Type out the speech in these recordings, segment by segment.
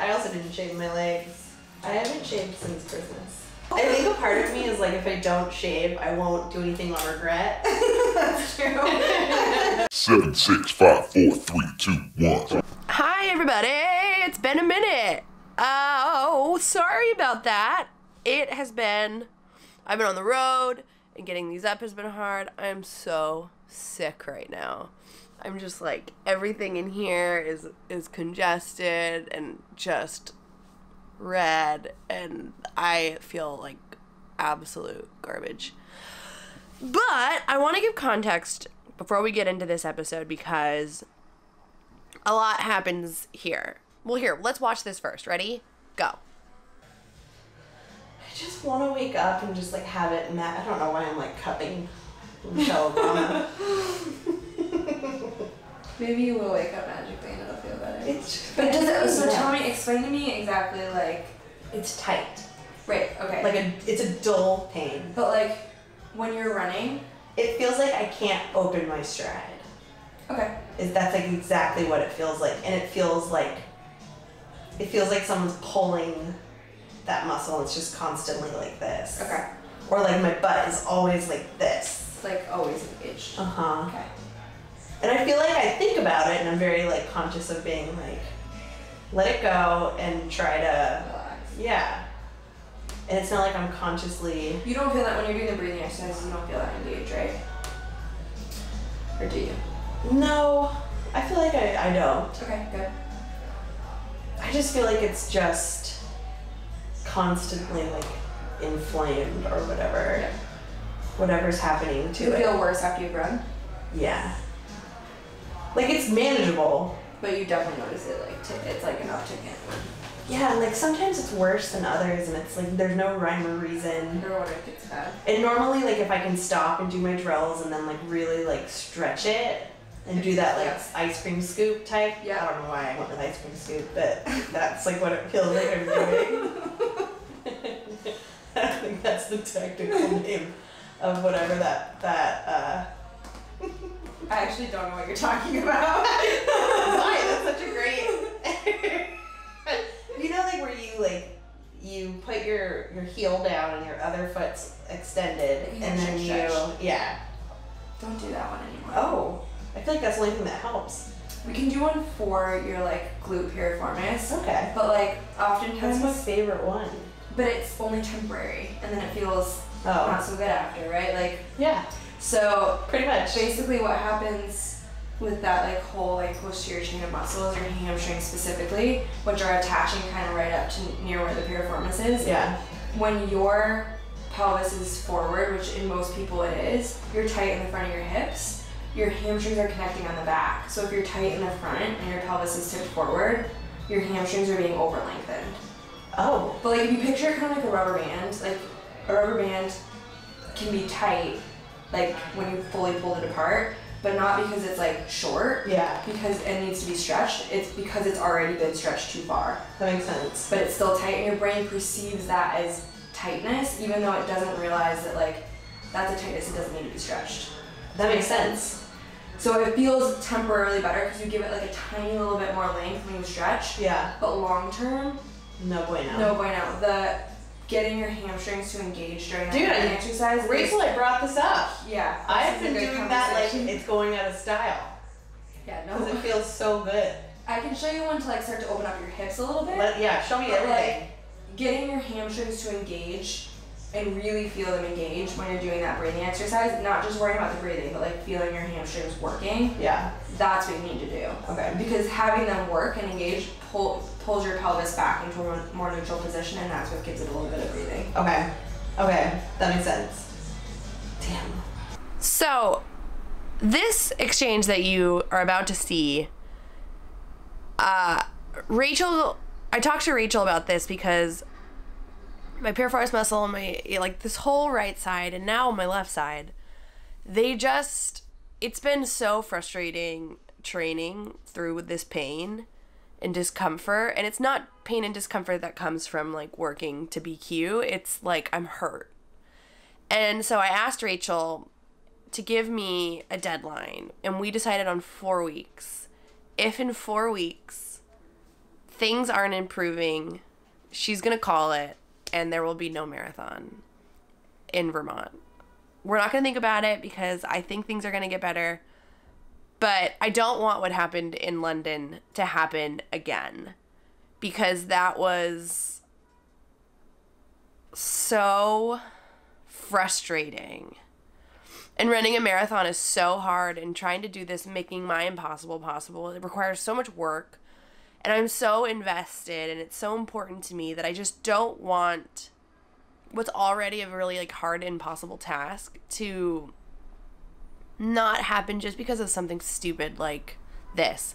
I also didn't shave my legs. I haven't shaved since Christmas. I think a part of me is like, if I don't shave, I won't do anything I'll regret. That's true. 7, 6, 5, 4, 3, 2, 1. Hi everybody, it's been a minute. Oh, sorry about that. I've been on the road, and getting these up has been hard. I'm so sick right now. I'm just like, everything in here is congested and just red, and I feel like absolute garbage. But I want to give context before we get into this episode because a lot happens here. Well, here, let's watch this first. Ready? Go. I just want to wake up and just like have it I don't know why I'm like cupping Michelle Obama. Maybe you will wake up magically and it'll feel better. But does it, so tell me, explain to me exactly, like, it's tight. Right, okay. Like it's a dull pain. But like, when you're running, it feels like I can't open my stride. Okay. That's like exactly what it feels like. And it feels like someone's pulling that muscle and it's just constantly like this. Okay. Or like my butt is always like this. It's like always engaged. Uh-huh. Okay. And I feel like I think about it and I'm very like conscious of being like, let it go and try to Relax. Yeah. And it's not like I'm consciously. You don't feel that when you're doing the breathing exercises, you don't feel that engaged, right? Or do you? No, I feel like I don't. Okay, good. I just feel like it's just constantly like inflamed or whatever. Yeah. Whatever's happening to Do you it. feel worse after you've run? Yeah. Like it's manageable. But you definitely notice it, like, it's like an uptick in. Yeah, like sometimes it's worse than others and it's like there's no rhyme or reason. Or what if it's bad? And normally like if I can stop and do my drills and then like really like stretch it and do that like Yeah. ice cream scoop type. Yeah. I don't know why I went with ice cream scoop, but that's like what it feels like I'm doing. I think that's the technical name of whatever that I actually don't know what you're talking about. Why? That's such a great you know like where you put your heel down and your other foot's extended Like and then stretch. yeah. Don't do that one anymore. Oh. I feel like that's the only thing that helps. We can do one for your like glute piriformis. Okay. But like That's oftentimes, my favorite one. but it's only temporary, and then it feels Oh. not so good after, right? Like, Yeah. so Pretty much. basically what happens with that like whole like posterior chain of muscles, your hamstrings specifically, which are attaching kind of right up to near where the piriformis is. Yeah. When your pelvis is forward, which in most people it is, you're tight in the front of your hips. Your hamstrings are connecting on the back. So if you're tight in the front and your pelvis is tipped forward, your hamstrings are being over lengthened. Oh. But like if you picture kind of like a rubber band, like a rubber band can be tight, like when you fully pulled it apart, but not because it's like short, Yeah. because it needs to be stretched. It's because it's already been stretched too far. That makes sense. But it's still tight, and your brain perceives that as tightness, even though it doesn't realize that like that's a tightness, it doesn't need to be stretched. That makes sense. So it feels temporarily better because you give it like a tiny little bit more length when you stretch. Yeah. But long term, No bueno. no bueno. The getting your hamstrings to engage during that Dude, kind of exercise. Rachel, I brought this up. Yeah. I've this is been a good doing that like conversation. it's going out of style. Yeah, Because it no. feels so good. I can show you one to like start to open up your hips a little bit. Yeah, show me But, everything. like, getting your hamstrings to engage and really feel them engage when you're doing that breathing exercise, not just worrying about the breathing, but like feeling your hamstrings working. Yeah. That's what you need to do. Okay. Because having them work and engage pulls your pelvis back into a more neutral position, and that's what gives it a little bit of breathing. Okay. Okay. That makes sense. Damn. So, this exchange that you are about to see, Rachel, I talked to Rachel about this because my piriformis muscle and my, like this whole right side and now my left side, it's been so frustrating training through this pain and discomfort. And it's not pain and discomfort that comes from like working to be cute. It's like I'm hurt. And so I asked Rachel to give me a deadline, and we decided on 4 weeks. If in 4 weeks things aren't improving, she's going to call it, and there will be no marathon in Vermont. We're not going to think about it because I think things are going to get better. But I don't want what happened in London to happen again, because that was so frustrating. And running a marathon is so hard, and trying to do this, making my impossible possible, it requires so much work. And I'm so invested, and it's so important to me that I just don't want what's already a really like hard, impossible task to not happen just because of something stupid like this.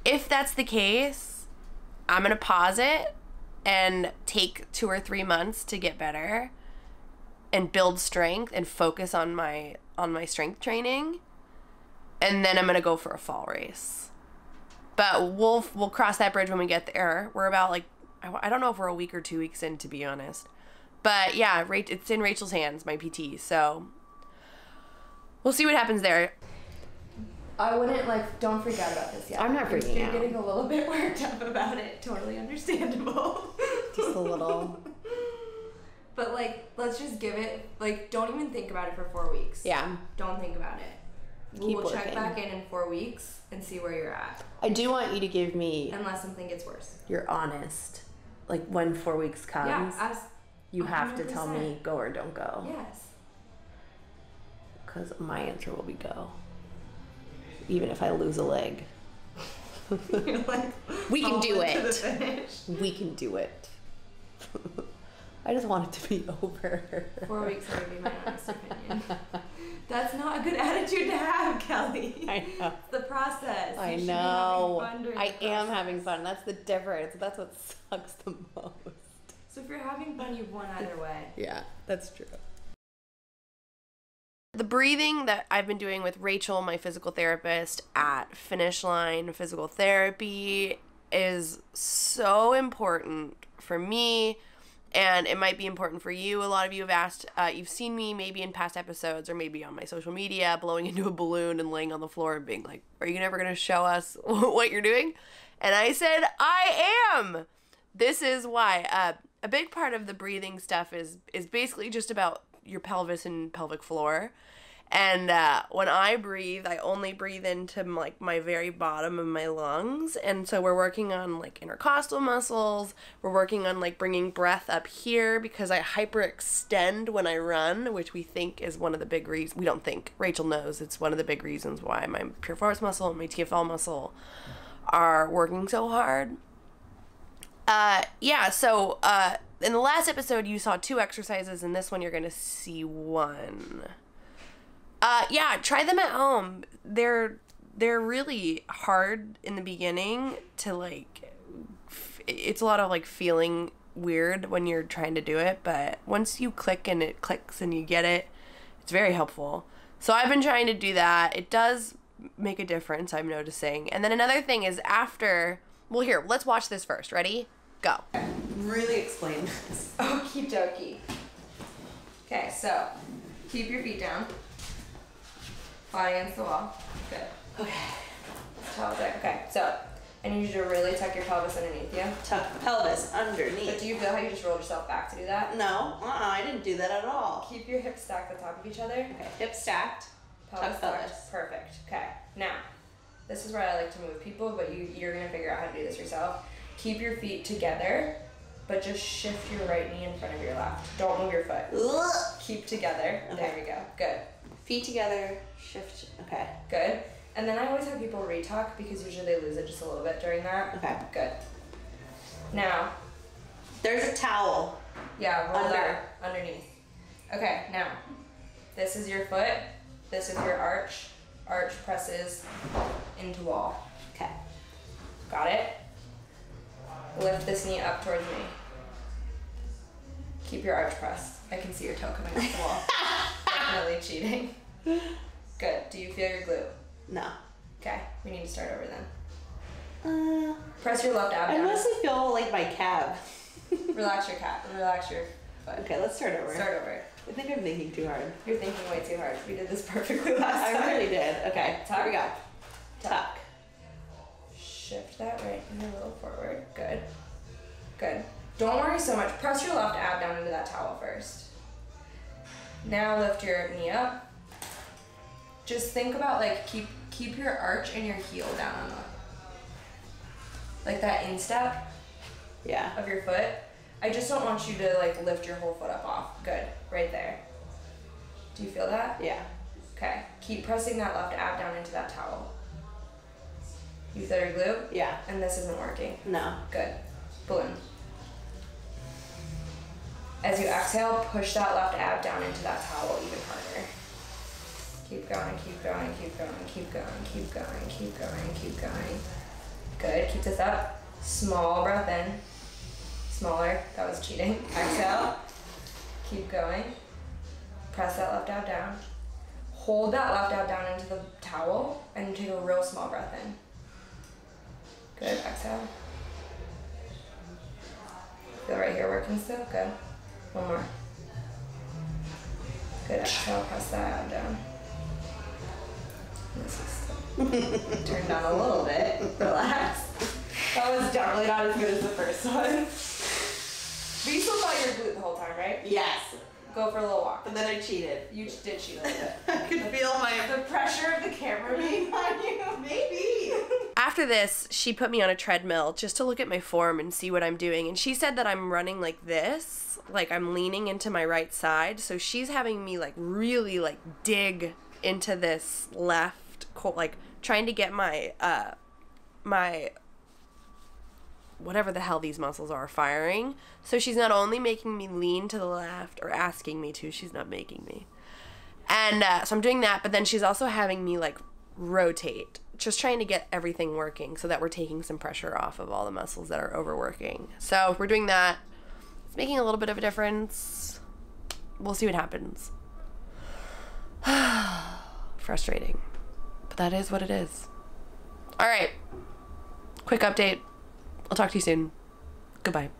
If that's the case, I'm gonna pause it and take 2 or 3 months to get better and build strength and focus on my strength training, and then I'm gonna go for a fall race. But we'll cross that bridge when we get there. We're about like, I don't know if we're a week or 2 weeks in, to be honest. But yeah, it's in Rachel's hands, my PT, so we'll see what happens there. I wouldn't, like, don't freak out about this yet. I'm not freaking You're out. getting a little bit worked up about it. Totally understandable. Just a little. But, like, let's just give it, like, don't even think about it for 4 weeks. Yeah. Don't think about it. We'll check back in 4 weeks and see where you're at. I do want you to give me Unless something gets worse. your honest, like when 4 weeks comes, Yeah, you have to tell 100%. me go or don't go. Yes. Because my answer will be go. Even if I lose a leg. You're like, We can do to the it. finish. We can do it. I just want it to be over. 4 weeks would be my honest opinion. That's not a good attitude to have, Kelly. I know. It's the process. I You should be know. having fun during I the am process. having fun. That's the difference. That's what sucks the most. So if you're having fun, you've won either way. Yeah, that's true. The breathing that I've been doing with Rachel, my physical therapist at Finish Line Physical Therapy, is so important for me, and it might be important for you. A lot of you have asked, you've seen me maybe in past episodes or maybe on my social media blowing into a balloon and laying on the floor and being like, are you never going to show us what you're doing? And I said, I am. This is why. A big part of the breathing stuff is basically just about your pelvis and pelvic floor. And when I breathe, I only breathe into like my very bottom of my lungs. And so we're working on like intercostal muscles. We're working on like bringing breath up here because I hyperextend when I run, which we think is one of the big reasons. We don't think. Rachel knows it's one of the big reasons why my piriformis muscle and my TFL muscle are working so hard. So in the last episode you saw 2 exercises, and this one you're gonna see 1. Try them at home. They're really hard in the beginning to like, it's a lot of like feeling weird when you're trying to do it, but once you click and it clicks and you get it, it's very helpful. So I've been trying to do that. It does make a difference, I'm noticing. And then another thing is after, well, here, let's watch this first. Ready? Go. Really explain this. Okie dokie. Okay, so keep your feet down. Flat against the wall. Good. Okay. Okay, so I need you to really tuck your pelvis underneath you. Tuck the pelvis But underneath. do you feel how you just rolled yourself back to do that? No, I didn't do that at all. Keep your hips stacked on top of each other. Okay, hips stacked. Pelvis Tuck stacked. pelvis. Perfect. Okay. Now, this is where I like to move people, but you're gonna figure out how to do this yourself. Keep your feet together, but just shift your right knee in front of your left. Don't move your foot. Ugh. Keep together. Okay. There we go. Good. Feet together, shift. Okay. Good. And then I always have people retuck because usually they lose it just a little bit during that. Okay. Good. Now, There's a towel. yeah, roll Under. that underneath. Okay, now, this is your foot. This is your arch. Arch presses into wall. Okay. Got it? Lift this knee up towards me. Keep your arch pressed. I can see your toe coming off the wall. Definitely cheating. Good. Do you feel your glute? No. Okay, we need to start over then. Press your left ab I down. mostly feel like my calf. Relax your calf. Relax your foot. Okay, let's start over. Start over. I think I'm thinking too hard. You're thinking way too hard. We did this perfectly last time. I really did. Okay, Tuck. here we go. Tuck. shift that right knee a little forward. Good. Good. Don't worry so much. Press your left ab down into that towel first. Now lift your knee up. Just think about like keep your arch and your heel down on the, like that instep of your foot. I just don't want you to like lift your whole foot up off. Good, right there. Do you feel that? Yeah. Okay, keep pressing that left ab down into that towel. You feel your glute? Yeah. And this isn't working? No. Good. Balloon. As you exhale, push that left ab down into that towel even harder. Keep going, keep going, keep going, keep going, keep going, keep going, keep going. Good, keep this up. Small breath in. Smaller, that was cheating. Exhale, keep going. Press that left ab down. Hold that left ab down into the towel and take a real small breath in. Good, exhale. Feel right here working still? Good. One more. Good, exhale, press that ab down. This is still turned down a little bit. Relax. That was definitely not as good as the first one. But you still got your glute the whole time, right? Yes. Go for a little walk. But then I cheated. You did cheat a little bit. I could feel The pressure of the camera being on you. maybe. After this, she put me on a treadmill just to look at my form and see what I'm doing. And she said that I'm running like this, like I'm leaning into my right side. So she's having me like really like dig into this left, like trying to get my whatever the hell these muscles are firing. So she's not only making me lean to the left or asking me to, she's not making me. And so I'm doing that, but then she's also having me like rotate, just trying to get everything working so that we're taking some pressure off of all the muscles that are overworking. So we're doing that. It's making a little bit of a difference. We'll see what happens. Frustrating, but that is what it is. All right, quick update. I'll talk to you soon. Goodbye.